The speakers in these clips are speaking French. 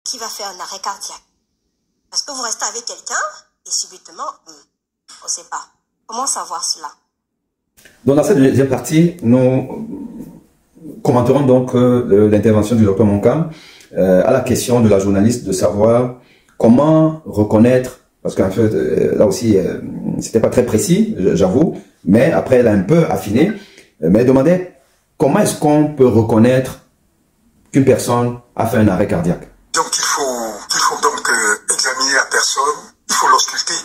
qui va faire un arrêt cardiaque. Parce que vous restez avec quelqu'un et subitement, on ne sait pas. Comment savoir cela? Donc dans cette deuxième partie, nous commenterons donc l'intervention du docteur Monkam à la question de la journaliste de savoir comment reconnaître, parce qu'en fait là aussi c'était pas très précis, j'avoue, mais après elle a un peu affiné, mais elle demandait comment est-ce qu'on peut reconnaître qu'une personne a fait un arrêt cardiaque. Donc il faut donc examiner la personne, il faut l'ausculter.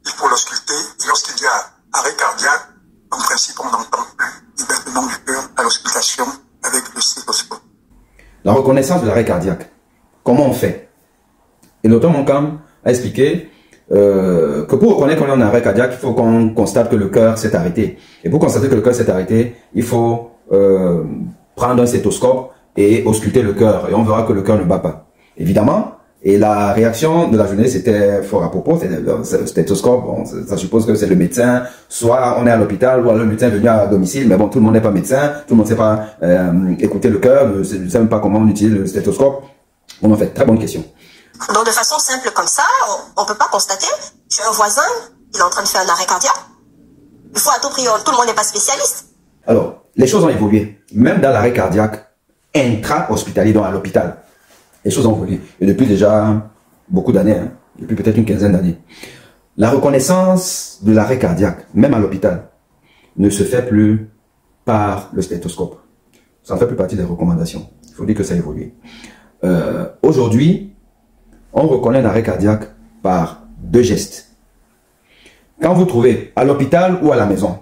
Et lorsqu'il y a arrêt cardiaque, en principe on n'entend plus les battements du cœur à l'auscultation avec le stéthoscope. La reconnaissance de l'arrêt cardiaque, comment on fait? Et le docteur Monkam a expliqué que pour reconnaître qu'on est en arrêt cardiaque, il faut qu'on constate que le cœur s'est arrêté. Et pour constater que le cœur s'est arrêté, il faut prendre un stéthoscope et ausculter le cœur. Et on verra que le cœur ne bat pas. Évidemment, et la réaction de la journaliste c'était fort à propos, c'est le stéthoscope, bon, ça suppose que c'est le médecin, soit on est à l'hôpital, ou le médecin est venu à domicile, mais bon, tout le monde n'est pas médecin, tout le monde ne sait pas écouter le cœur, ne sait même pas comment on utilise le stéthoscope. On en fait, très bonne question. Donc de façon simple comme ça, on ne peut pas constater qu'un voisin, il est en train de faire un arrêt cardiaque. Il faut à tout prix, tout le monde n'est pas spécialiste. Alors, les choses ont évolué. Même dans l'arrêt cardiaque intra-hospitalier, donc à l'hôpital, les choses ont évolué. Et depuis déjà beaucoup d'années, hein, depuis peut-être une quinzaine d'années. La reconnaissance de l'arrêt cardiaque, même à l'hôpital, ne se fait plus par le stéthoscope. Ça ne fait plus partie des recommandations. Il faut dire que ça a évolué. Aujourd'hui, on reconnaît un arrêt cardiaque par deux gestes. Quand vous trouvez à l'hôpital ou à la maison,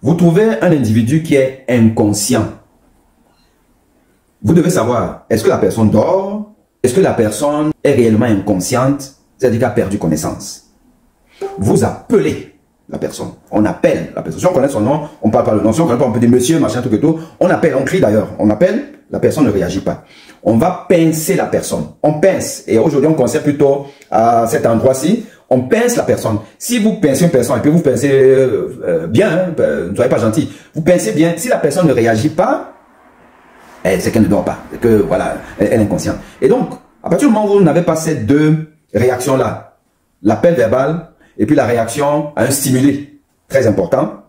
vous trouvez un individu qui est inconscient. Vous devez savoir, est-ce que la personne dort? Est-ce que la personne est réellement inconsciente? C'est-à-dire qu'elle a perdu connaissance. Vous appelez la personne. On appelle la personne. Si on connaît son nom, on ne parle pas le nom. Si on connaît pas, on peut dire monsieur, machin, tout que tout. On appelle, on crie d'ailleurs. On appelle, la personne ne réagit pas. On va pincer la personne. On pince. Et aujourd'hui, on conseille plutôt à cet endroit-ci, on pince la personne. Si vous pincez une personne et puis vous pincez bien, ne soyez pas gentil. Vous pincez bien. Si la personne ne réagit pas, c'est qu'elle ne dort pas. C'est que, voilà, elle est inconsciente. Et donc, à partir du moment où vous n'avez pas ces deux réactions-là, l'appel verbal et puis la réaction à un stimulé très important,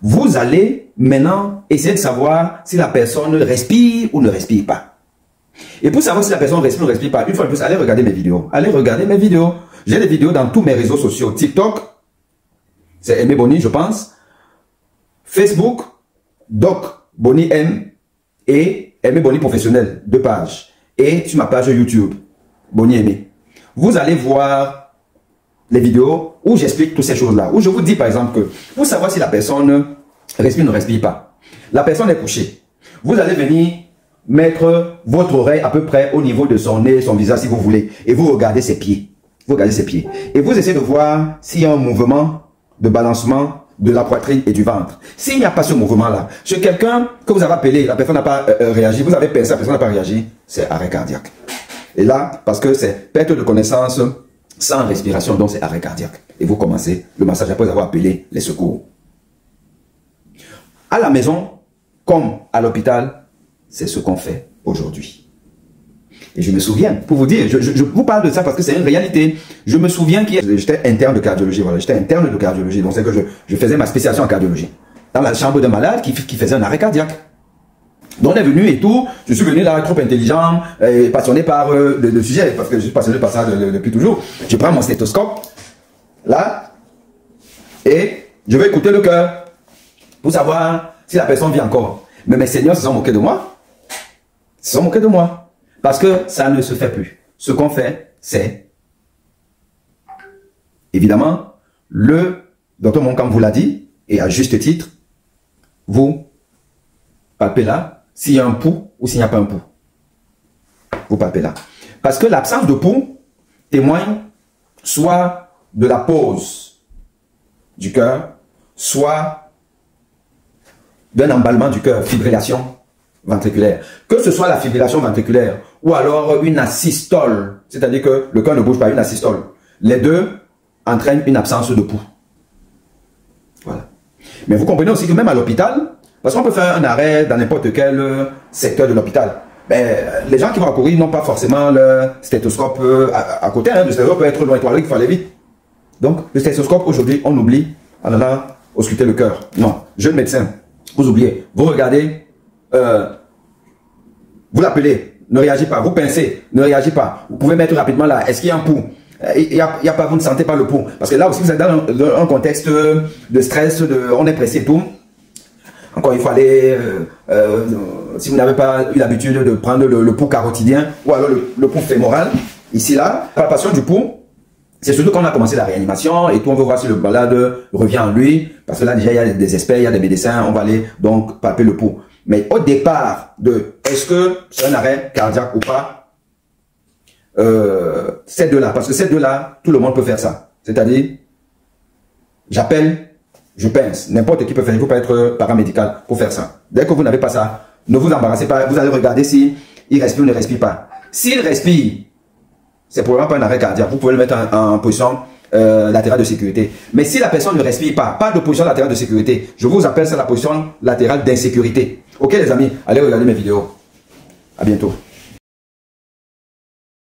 vous allez maintenant essayer de savoir si la personne respire ou ne respire pas. Et pour savoir si la personne respire ou ne respire pas, une fois de plus, allez regarder mes vidéos. Allez regarder mes vidéos. J'ai des vidéos dans tous mes réseaux sociaux. TikTok, c'est Aimé Boni, je pense. Facebook, Doc Boni M et Aimé Boni professionnel, 2 pages. Et sur ma page YouTube, Boni Aimé. Vous allez voir les vidéos où j'explique toutes ces choses-là. Où je vous dis par exemple que pour savoir si la personne respire ou ne respire pas, la personne est couchée. Vous allez venir mettre votre oreille à peu près au niveau de son nez, son visage si vous voulez. Et vous regardez ses pieds. Vous regardez ses pieds. Et vous essayez de voir s'il y a un mouvement de balancement de la poitrine et du ventre. S'il n'y a pas ce mouvement-là, chez quelqu'un que vous avez appelé, la personne n'a pas réagi, vous avez pensé, la personne n'a pas réagi, c'est arrêt cardiaque. Et là, parce que c'est perte de connaissance sans respiration, donc c'est arrêt cardiaque. Et vous commencez le massage après avoir appelé les secours. À la maison, comme à l'hôpital, c'est ce qu'on fait aujourd'hui. Et je me souviens, pour vous dire, je vous parle de ça parce que c'est une réalité. Je me souviens que j'étais interne de cardiologie, voilà, j'étais interne de cardiologie, donc c'est que je faisais ma spécialisation en cardiologie. Dans la chambre de malade qui faisait un arrêt cardiaque. Donc on est venu et tout, je suis venu là trop intelligent, et passionné par le sujet, parce que je suis passionné par ça depuis toujours. Je prends mon stéthoscope, là, et je vais écouter le cœur, pour savoir si la personne vit encore. Mais mes seigneurs se sont moqués de moi. Ils se sont moqués de moi. Parce que ça ne se fait plus. Ce qu'on fait, c'est, évidemment, le docteur Monkam vous l'a dit, et à juste titre, vous palpez là, s'il y a un pouls ou s'il n'y a pas un pouls. Vous palpez là. Parce que l'absence de pouls témoigne soit de la pause du cœur, soit d'un emballement du cœur, fibrillation ventriculaire. Que ce soit la fibrillation ventriculaire ou alors une asystole, c'est-à-dire que le cœur ne bouge pas, une asystole. Les deux entraînent une absence de pouls. Voilà. Mais vous comprenez aussi que même à l'hôpital, parce qu'on peut faire un arrêt dans n'importe quel secteur de l'hôpital, les gens qui vont accourir n'ont pas forcément le stéthoscope à côté. Hein. Le stéthoscope peut être loin, il faut aller vite. Donc, le stéthoscope, aujourd'hui, on oublie. On en a ausculté le cœur. Non, jeune médecin, vous oubliez. Vous regardez, vous l'appelez, ne réagissez pas. Vous pincez, ne réagissez pas. Vous pouvez mettre rapidement là. Est-ce qu'il y a un pouls? Il y a pas, vous ne sentez pas le pouls. Parce que là aussi, vous êtes dans un contexte de stress, on est pressé et tout. Encore, il faut aller, si vous n'avez pas eu l'habitude de prendre le pouls carotidien ou alors le pouls fémoral, ici là, la palpation du pouls, c'est surtout quand on a commencé la réanimation et tout, on veut voir si le malade revient en lui, parce que là déjà il y a des experts, il y a des médecins, on va aller donc palper le pouls. Mais au départ de est-ce que c'est un arrêt cardiaque ou pas, ces deux-là, parce que ces deux-là, tout le monde peut faire ça. C'est-à-dire, j'appelle, je pince. N'importe qui peut faire, il ne faut pas être paramédical pour faire ça. Dès que vous n'avez pas ça, ne vous embarrassez pas, vous allez regarder si il respire ou ne respire pas. S'il respire, c'est probablement pas un arrêt cardiaque. Vous pouvez le mettre en position latérale de sécurité. Mais si la personne ne respire pas de position latérale de sécurité, je vous appelle ça la position latérale d'insécurité. Ok les amis, allez regarder mes vidéos. À bientôt.